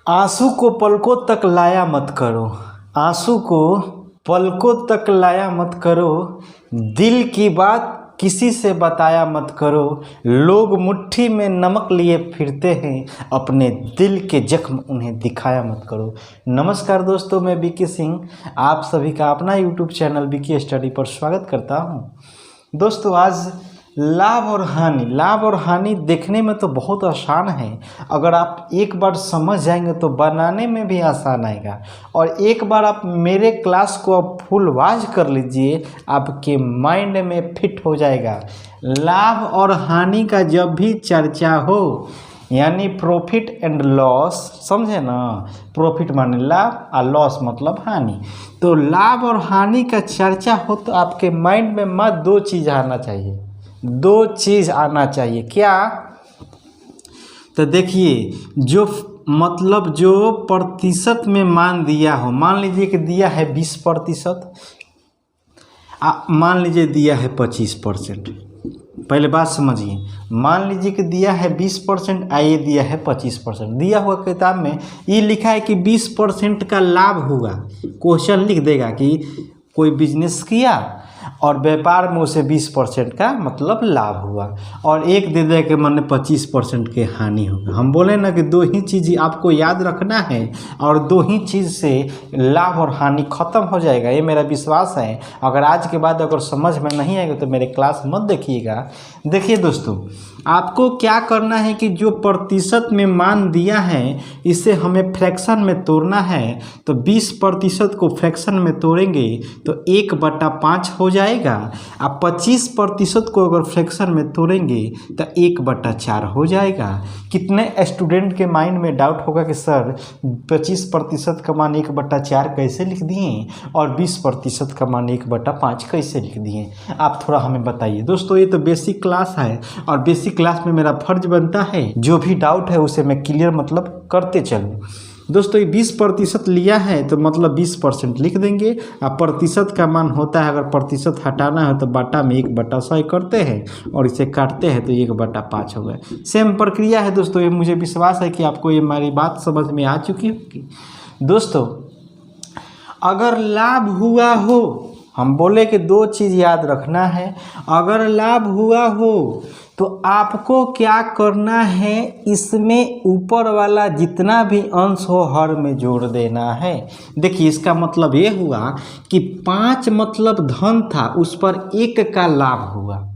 आंसू को पलकों तक लाया मत करो, आंसू को पलकों तक लाया मत करो, दिल की बात किसी से बताया मत करो। लोग मुट्ठी में नमक लिए फिरते हैं, अपने दिल के जख्म उन्हें दिखाया मत करो। नमस्कार दोस्तों, मैं बीके सिंह आप सभी का अपना यूट्यूब चैनल बीके स्टडी पर स्वागत करता हूं। दोस्तों, आज लाभ और हानि देखने में तो बहुत आसान है। अगर आप एक बार समझ जाएंगे तो बनाने में भी आसान आएगा। और एक बार आप मेरे क्लास को आप फुल वॉच कर लीजिए, आपके माइंड में फिट हो जाएगा। लाभ और हानि का जब भी चर्चा हो, यानी प्रॉफिट एंड लॉस, समझे ना। प्रॉफिट माने लाभ और लॉस मतलब हानि। तो लाभ और हानि का चर्चा हो तो आपके माइंड में मत दो चीज़ आना चाहिए, दो चीज़ आना चाहिए। क्या? तो देखिए, जो प्रतिशत में मान दिया हो, मान लीजिए कि दिया है 20%, मान लीजिए दिया है 25%। पहले बात समझिए, मान लीजिए कि दिया है 20%, आइए दिया है 25%। दिया हुआ किताब में ये लिखा है कि 20% का लाभ हुआ। क्वेश्चन लिख देगा कि कोई बिजनेस किया और व्यापार में उसे 20% का मतलब लाभ हुआ, और एक दे दे के मन 25% के हानि होगा। हम बोले ना कि दो ही चीज़ आपको याद रखना है और दो ही चीज़ से लाभ और हानि खत्म हो जाएगा, ये मेरा विश्वास है। अगर आज के बाद अगर समझ में नहीं आएगा तो मेरे क्लास मत देखिएगा। देखिए दोस्तों, आपको क्या करना है कि जो प्रतिशत में मान दिया है इसे हमें फ्रैक्शन में तोड़ना है। तो 20% को फ्रैक्शन में तोड़ेंगे तो 1/5 हो जाएगा। अब 25% को अगर फ्रैक्शन में तोड़ेंगे तो 1/4 हो जाएगा। कितने स्टूडेंट के माइंड में डाउट होगा कि सर 25% का मान 1/4 कैसे लिख दिए और 20% का मान 1/5 कैसे लिख दिए? आप थोड़ा हमें बताइए। दोस्तों, ये तो बेसिक क्लास है और बेसिक क्लास में मेरा फर्ज बनता है जो भी डाउट है उसे मैं क्लियर मतलब करते चलूँ। दोस्तों, ये 20% लिया है तो मतलब 20% लिख देंगे। अब प्रतिशत का मान होता है, अगर प्रतिशत हटाना है तो बाटा में 1/100 करते हैं और इसे काटते हैं तो 1/5 हो गए। सेम प्रक्रिया है दोस्तों, ये मुझे विश्वास है कि आपको ये हमारी बात समझ में आ चुकी होगी। दोस्तों, अगर लाभ हुआ हो, हम बोले कि दो चीज़ याद रखना है। अगर लाभ हुआ हो तो आपको क्या करना है, इसमें ऊपर वाला जितना भी अंश हो हर में जोड़ देना है। देखिए, इसका मतलब ये हुआ कि 5 मतलब धन था, उस पर 1 का लाभ हुआ।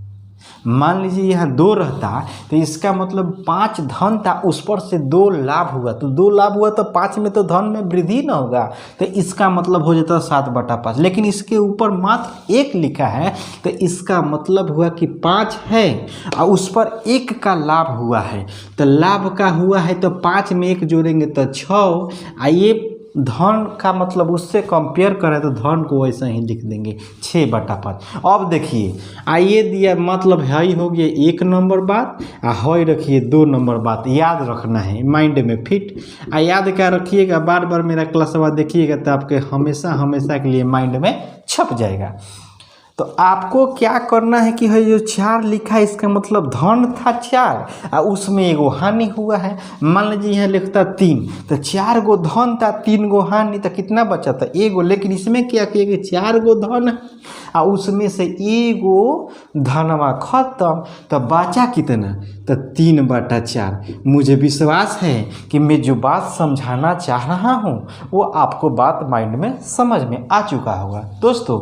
मान लीजिए यहाँ 2 रहता तो इसका मतलब 5 धन था, उस पर से 2 लाभ हुआ। तो 2 लाभ हुआ तो 5 में तो धन में वृद्धि ना होगा, तो इसका मतलब हो जाता 7/5। लेकिन इसके ऊपर मात्र 1 लिखा है तो इसका मतलब हुआ कि 5 है और उस पर 1 का लाभ हुआ है। तो लाभ का हुआ है तो 5 में 1 जोड़ेंगे तो 6। आइए, धन का मतलब उससे कंपेयर करें तो धन को वैसे ही लिख देंगे 6/5। अब देखिए, आइए दिया मतलब है हो गया 1 नंबर बात, है रखिए 2 नंबर बात। याद रखना है, माइंड में फिट। याद क्या रखिएगा, बार बार मेरा क्लासवा देखिएगा तो आपके हमेशा हमेशा के लिए माइंड में छप जाएगा। तो आपको क्या करना है कि है जो 4 लिखा है इसका मतलब धन था 4 और उसमें एगो हानि हुआ है। मान लीजिए यहाँ लिखता 3 तो 4 गो धन था, 3 गो हानि, तो कितना बचा था? एगो। लेकिन इसमें क्या किया कि 4 गो धन और उसमें से एगो धनवा खत्म, तो बचा कितना? तो 3/4। मुझे विश्वास है कि मैं जो बात समझाना चाह रहा हूँ वो आपको बात माइंड में समझ में आ चुका होगा। दोस्तों,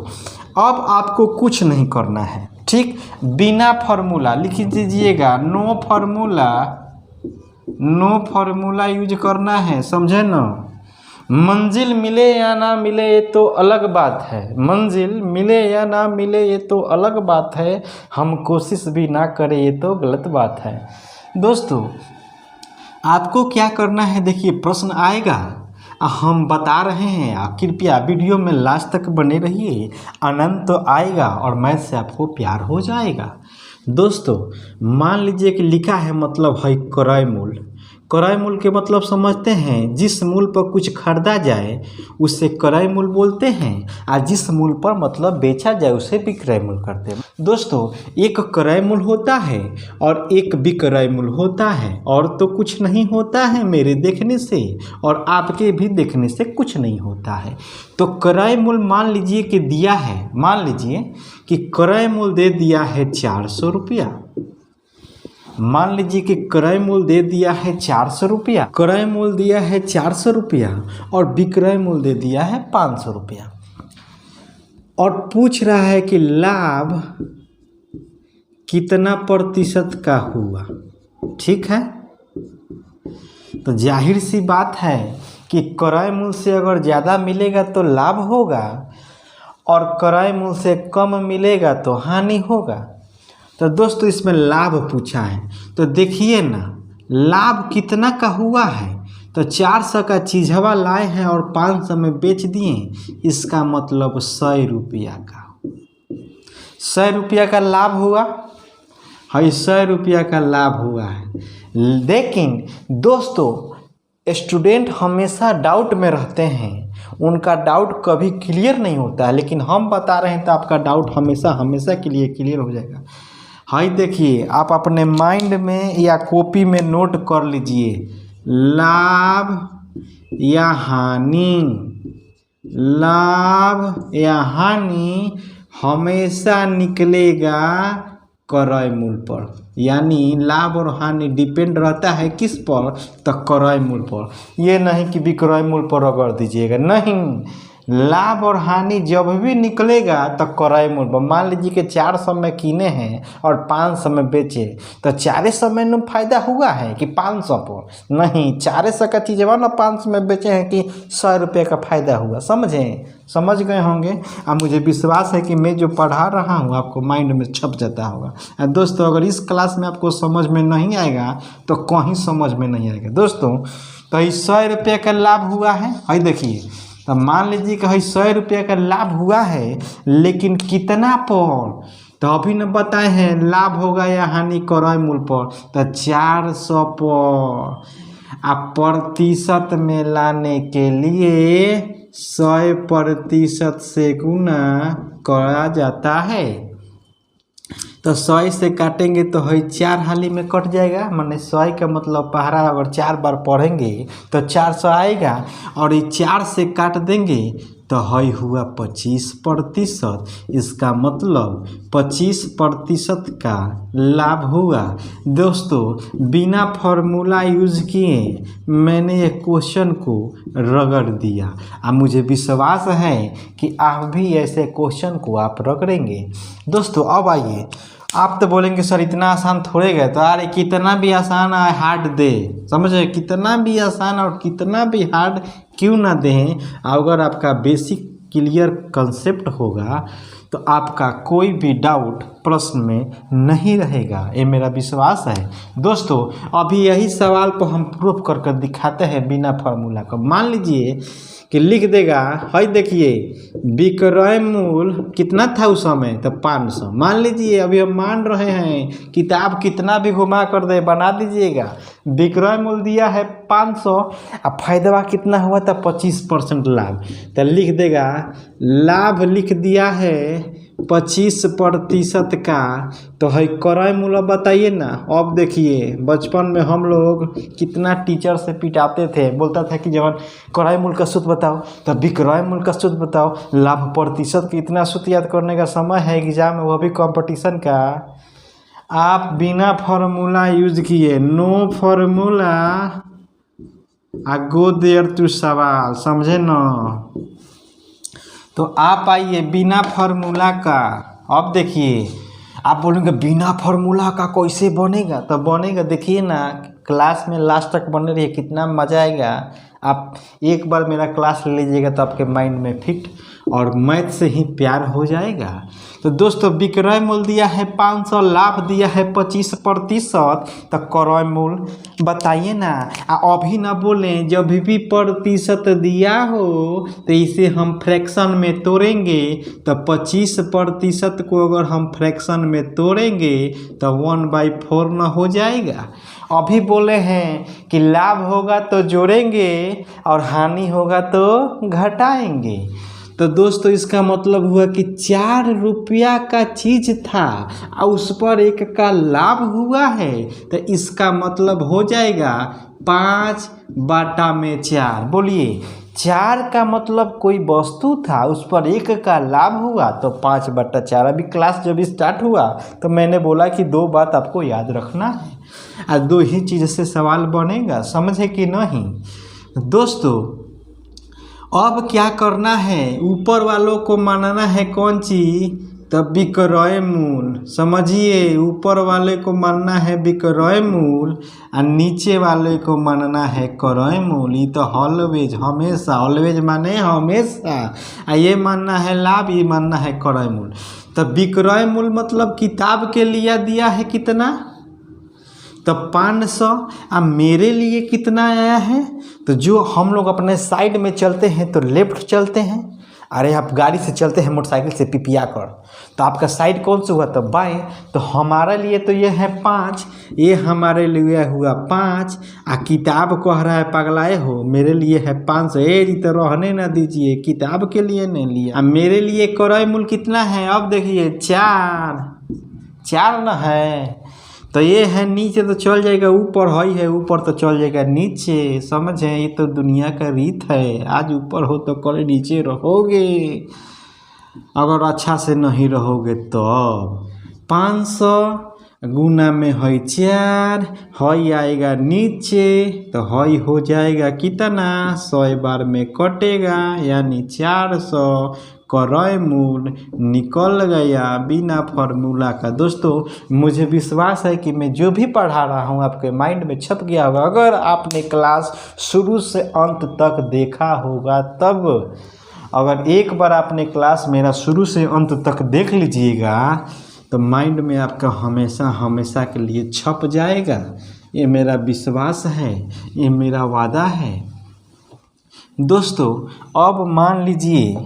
अब आपको कुछ नहीं करना है, ठीक? बिना फार्मूला लिख दीजिएगा, नो फार्मूला यूज करना है, समझे ना। मंजिल मिले या ना मिले ये तो अलग बात है, मंजिल मिले या ना मिले ये तो अलग बात है, हम कोशिश भी ना करें ये तो गलत बात है। दोस्तों, आपको क्या करना है, देखिए प्रश्न आएगा, हम बता रहे हैं, कृपया वीडियो में लास्ट तक बने रहिए। आनंद तो आएगा और मैथ से आपको प्यार हो जाएगा। दोस्तों, मान लीजिए कि लिखा है मतलब है क्रय मूल्य। क्रय मूल्य के मतलब समझते हैं, जिस मूल्य पर कुछ खरीदा जाए उसे क्रय मूल्य बोलते हैं, और जिस मूल्य पर मतलब बेचा जाए उसे विक्रय मूल्य करते हैं। दोस्तों, एक क्रय मूल्य होता है और एक विक्रय मूल्य होता है, और तो कुछ नहीं होता है मेरे देखने से और आपके भी देखने से कुछ नहीं होता है। तो क्रय मूल्य मान लीजिए कि दिया है, मान लीजिए कि क्रय मूल्य दे दिया है 400 रुपया। मान लीजिए कि क्रय मूल्य दे दिया है 400 रुपया, क्रय मूल्य दिया है 400 रुपया और विक्रय मूल्य दे दिया है 500 रुपया, और पूछ रहा है कि लाभ कितना प्रतिशत का हुआ। ठीक है, तो जाहिर सी बात है कि क्रय मूल्य से अगर ज़्यादा मिलेगा तो लाभ होगा और क्रय मूल्य से कम मिलेगा तो हानि होगा। तो दोस्तों, इसमें लाभ पूछा है, तो देखिए ना लाभ कितना का हुआ है। तो 400 का चीज़वा लाए हैं और 500 में बेच दिए, इसका मतलब 100 रुपया का, 100 रुपया का लाभ हुआ है, 100 रुपया का लाभ हुआ है। लेकिन दोस्तों, स्टूडेंट हमेशा डाउट में रहते हैं, उनका डाउट कभी क्लियर नहीं होता है, लेकिन हम बता रहे हैं तो आपका डाउट हमेशा हमेशा के लिए क्लियर हो जाएगा। हाई देखिए, आप अपने माइंड में या कॉपी में नोट कर लीजिए, लाभ या हानि, लाभ या हानि हमेशा निकलेगा क्रय मूल्य पर, यानी लाभ और हानि डिपेंड रहता है किस पर, तो क्रय मूल्य पर। ये नहीं कि विक्रय मूल्य पर रगड़ दीजिएगा, नहीं, लाभ और हानि जब भी निकलेगा तो क्रय मूल्य पर। मान लीजिए कि 400 में कीने हैं और 500 में बेचे, तो 400 में न फायदा हुआ है कि 500 पर, नहीं, 400 का चीज़ ना 500 में बेचे हैं कि 100 रुपये का फायदा हुआ। समझ गए होंगे। अब मुझे विश्वास है कि मैं जो पढ़ा रहा हूँ आपको माइंड में छप जाता होगा। दोस्तों, अगर इस क्लास में आपको समझ में नहीं आएगा तो कहीं समझ में नहीं आएगा। दोस्तों, तो 100 रुपये का लाभ हुआ है, हाई देखिए, तो मान लीजिए कि 100 रुपये का लाभ हुआ है, लेकिन कितना पर, तो अभी न बताए हैं लाभ होगा या हानि क्रय मूल्य पर, तो 400 पर। आप प्रतिशत में लाने के लिए 100% से गुना करा जाता है। तो 100 से काटेंगे तो है 4 हाली में कट जाएगा, माने 100 का मतलब पहरा अगर 4 बार पढ़ेंगे तो 400 आएगा, और ये 4 से काट देंगे तो है हुआ 25%। इसका मतलब 25% का लाभ हुआ। दोस्तों, बिना फॉर्मूला यूज किए मैंने ये क्वेश्चन को रगड़ दिया। अब मुझे विश्वास है कि आप भी ऐसे क्वेश्चन को आप रगड़ेंगे। दोस्तों, अब आइए, आप तो बोलेंगे सर इतना आसान थोड़े गए, तो अरे कितना भी आसान हार्ड दे, समझे, कितना भी आसान और कितना भी हार्ड क्यों ना दें, अगर आपका बेसिक क्लियर कंसेप्ट होगा तो आपका कोई भी डाउट प्रश्न में नहीं रहेगा, ये मेरा विश्वास है। दोस्तों, अभी यही सवाल को हम प्रूफ करके दिखाते हैं बिना फार्मूला का। मान लीजिए कि लिख देगा, है देखिए, विक्रय मूल्य कितना था उस समय, तो 500। मान लीजिए, अभी हम मान रहे हैं, किताब कितना भी घुमा कर दे बना दीजिएगा, विक्रय मूल्य दिया है 500, अब फायदा कितना हुआ था 25% लाभ, तो लिख देगा लाभ लिख दिया है 25% का, तो है क्रय मूल्य बताइए ना। अब देखिए, बचपन में हम लोग कितना टीचर से पिटाते थे, बोलता था कि जब क्रय मूल्य का सूत्र बताओ तो विक्रय मूल्य का सूत्र बताओ, लाभ प्रतिशत का इतना सूत्र याद करने का समय है एग्जाम में, वह भी कंपटीशन का। आप बिना फार्मूला यूज किए, नो फार्मूला, आ गो देयर टू सवाल, समझे ना। तो आप आइए बिना फार्मूला का। अब देखिए, आप बोलेंगे बिना फार्मूला का कैसे बनेगा, तो बनेगा, देखिए ना, क्लास में लास्ट तक बने रहिए, कितना मज़ा आएगा। आप एक बार मेरा क्लास ले लीजिएगा तो आपके माइंड में फिट और मैथ से ही प्यार हो जाएगा। तो दोस्तों, विक्रय मूल्य दिया है 500, लाभ दिया है 25%, तो क्रय मूल्य बताइए ना। अभी ना बोलें, जब भी प्रतिशत दिया हो तो इसे हम फ्रैक्शन में तोड़ेंगे, तो 25% को अगर हम फ्रैक्शन में तोड़ेंगे तो 1/4 ना हो जाएगा। अभी बोले हैं कि लाभ होगा तो जोड़ेंगे और हानि होगा तो घटाएंगे। तो दोस्तों इसका मतलब हुआ कि 4 रुपया का चीज़ था और उस पर 1 का लाभ हुआ है, तो इसका मतलब हो जाएगा 5/4। बोलिए, 4 का मतलब कोई वस्तु था, उस पर 1 का लाभ हुआ तो 5/4। अभी क्लास जब स्टार्ट हुआ तो मैंने बोला कि 2 बात आपको याद रखना है और 2 ही चीज़ से सवाल बनेगा, समझे कि नहीं। दोस्तों अब क्या करना है, ऊपर वालों को मानना है कौन चीज़, तब विक्रय मूल। समझिए, ऊपर वाले को मानना है विक्रय मूल और नीचे वाले को मानना है क्रय मूल। ये तो ऑलवेज, हमेशा, ऑलवेज माने हमेशा, और ये मानना है लाभ, ये मानना है क्रय मूल। तो विक्रय मूल मतलब किताब के लिए दिया है कितना, तो 500। अब मेरे लिए कितना आया है, तो जो हम लोग अपने साइड में चलते हैं तो लेफ्ट चलते हैं, अरे आप गाड़ी से चलते हैं मोटरसाइकिल से पिपिया कर, तो आपका साइड कौन सा हुआ, तो बाएं। तो हमारे लिए तो ये है 5, ये हमारे लिए हुआ 5। किताब कह रहा है पगलाए हो, मेरे लिए है 500। जी तो रहने ना दीजिए, किताब के लिए नहीं लिया। अब मेरे लिए क्रय मूल कितना है, अब देखिए 4 ना है, तो ये है नीचे तो चल जाएगा ऊपर, है ऊपर तो चल जाएगा नीचे। समझे, ये तो दुनिया का रीत है, आज ऊपर हो तो कल नीचे रहोगे, अगर अच्छा से नहीं रहोगे तो। 500 गुना में है 4, है आएगा नीचे, तो है हो जाएगा कितना, 100 बार में कटेगा, यानी 400 क्रय मूल निकल गया बिना फॉर्मूला का। दोस्तों मुझे विश्वास है कि मैं जो भी पढ़ा रहा हूँ आपके माइंड में छप गया होगा। अगर आपने क्लास शुरू से अंत तक देखा होगा तब, अगर एक बार आपने क्लास मेरा शुरू से अंत तक देख लीजिएगा तो माइंड में आपका हमेशा हमेशा के लिए छप जाएगा। ये मेरा विश्वास है, ये मेरा वादा है। दोस्तों अब मान लीजिए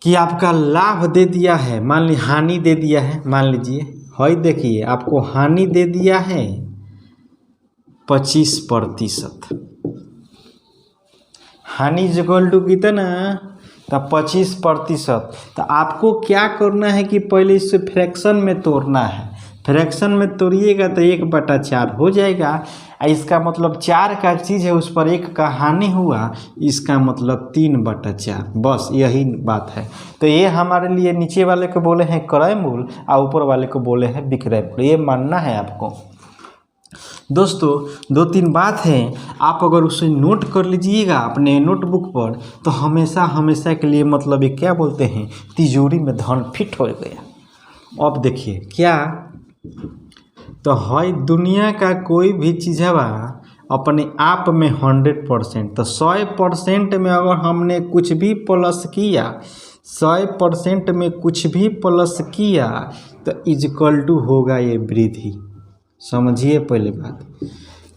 कि आपका लाभ दे दिया है, मान ली हानि दे दिया है, मान लीजिए है, देखिए आपको हानि दे दिया है 25%। हानि इक्वल टू कितना, तो 25%। तो आपको क्या करना है कि पहले इसे फ्रैक्शन में तोड़ना है। फ्रैक्शन में तोड़िएगा तो 1/4 हो जाएगा। इसका मतलब 4 का चीज़ है, उस पर 1 का हानि हुआ, इसका मतलब 3/4। बस यही बात है। तो ये हमारे लिए नीचे वाले को बोले हैं क्रय मूल और ऊपर वाले को बोले हैं विक्रय मूल, ये मानना है आपको। दोस्तों 2-3 बात है, आप अगर उसे नोट कर लीजिएगा अपने नोटबुक पर तो हमेशा हमेशा के लिए, मतलब ये क्या बोलते हैं, तिजोरी में धन फिट हो गया। अब देखिए क्या, तो है दुनिया का कोई भी चीज़ है अपने आप में 100%। तो 100% में अगर हमने कुछ भी प्लस किया, 100% में कुछ भी प्लस किया तो इक्वल टू होगा ये वृद्धि। समझिए पहले बात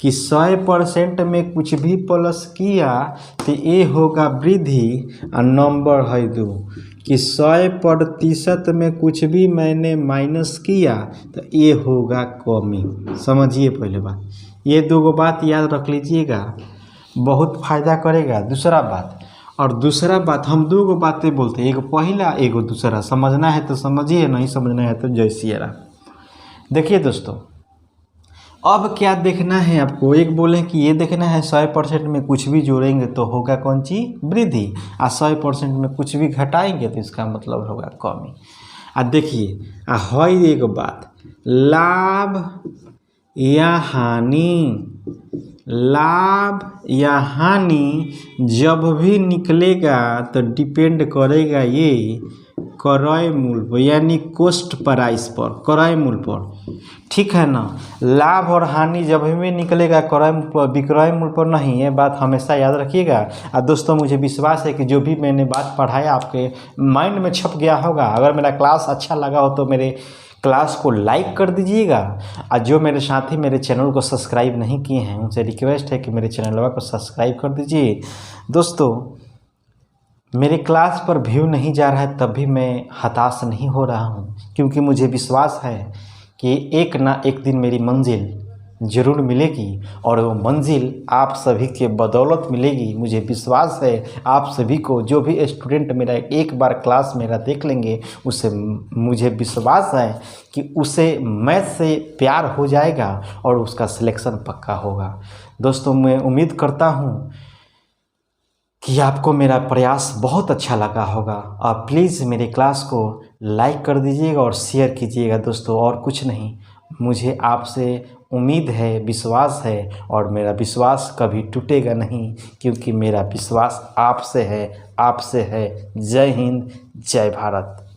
कि 100% में कुछ भी प्लस किया तो ये होगा वृद्धि और नंबर है 2 कि 100% में कुछ भी मैंने माइनस किया तो ये होगा कमी। समझिए पहले बात, ये 2 बात याद रख लीजिएगा, बहुत फ़ायदा करेगा। दूसरा बात, और दूसरा बात हम 2 बातें बोलते हैं, एक पहला एक दूसरा। समझना है तो समझिए, नहीं समझना है तो जय सिया राम। देखिए दोस्तों अब क्या देखना है आपको, एक बोले कि ये देखना है 100% में कुछ भी जोड़ेंगे तो होगा कौन सी, वृद्धि, और 100% में कुछ भी घटाएंगे तो इसका मतलब होगा कमी। देखिए है एक बात, लाभ या हानि, लाभ या हानि जब भी निकलेगा तो डिपेंड करेगा ये क्रय मूल पर, यानी कॉस्ट प्राइस पर, क्रय मूल पर। ठीक है ना, लाभ और हानि जब भी निकलेगा क्रय मूल पर, विक्रय मूल पर नहीं। ये बात हमेशा याद रखिएगा। और दोस्तों मुझे विश्वास है कि जो भी मैंने बात पढ़ाया आपके माइंड में छप गया होगा। अगर मेरा क्लास अच्छा लगा हो तो मेरे क्लास को लाइक कर दीजिएगा, और जो मेरे साथी मेरे चैनल को सब्सक्राइब नहीं किए हैं उनसे रिक्वेस्ट है कि मेरे चैनल को सब्सक्राइब कर दीजिए। दोस्तों मेरे क्लास पर व्यू नहीं जा रहा है तब भी मैं हताश नहीं हो रहा हूँ, क्योंकि मुझे विश्वास है कि एक ना एक दिन मेरी मंजिल ज़रूर मिलेगी और वो मंजिल आप सभी के बदौलत मिलेगी। मुझे विश्वास है आप सभी को, जो भी स्टूडेंट मेरा एक बार क्लास मेरा देख लेंगे उसे मुझे विश्वास है कि उसे मैथ से प्यार हो जाएगा और उसका सिलेक्शन पक्का होगा। दोस्तों, मैं उम्मीद करता हूँ कि आपको मेरा प्रयास बहुत अच्छा लगा होगा। आप प्लीज़ मेरे क्लास को लाइक कर दीजिएगा और शेयर कीजिएगा दोस्तों, और कुछ नहीं। मुझे आपसे उम्मीद है, विश्वास है, और मेरा विश्वास कभी टूटेगा नहीं, क्योंकि मेरा विश्वास आपसे है, आपसे है। जय हिंद, जय भारत।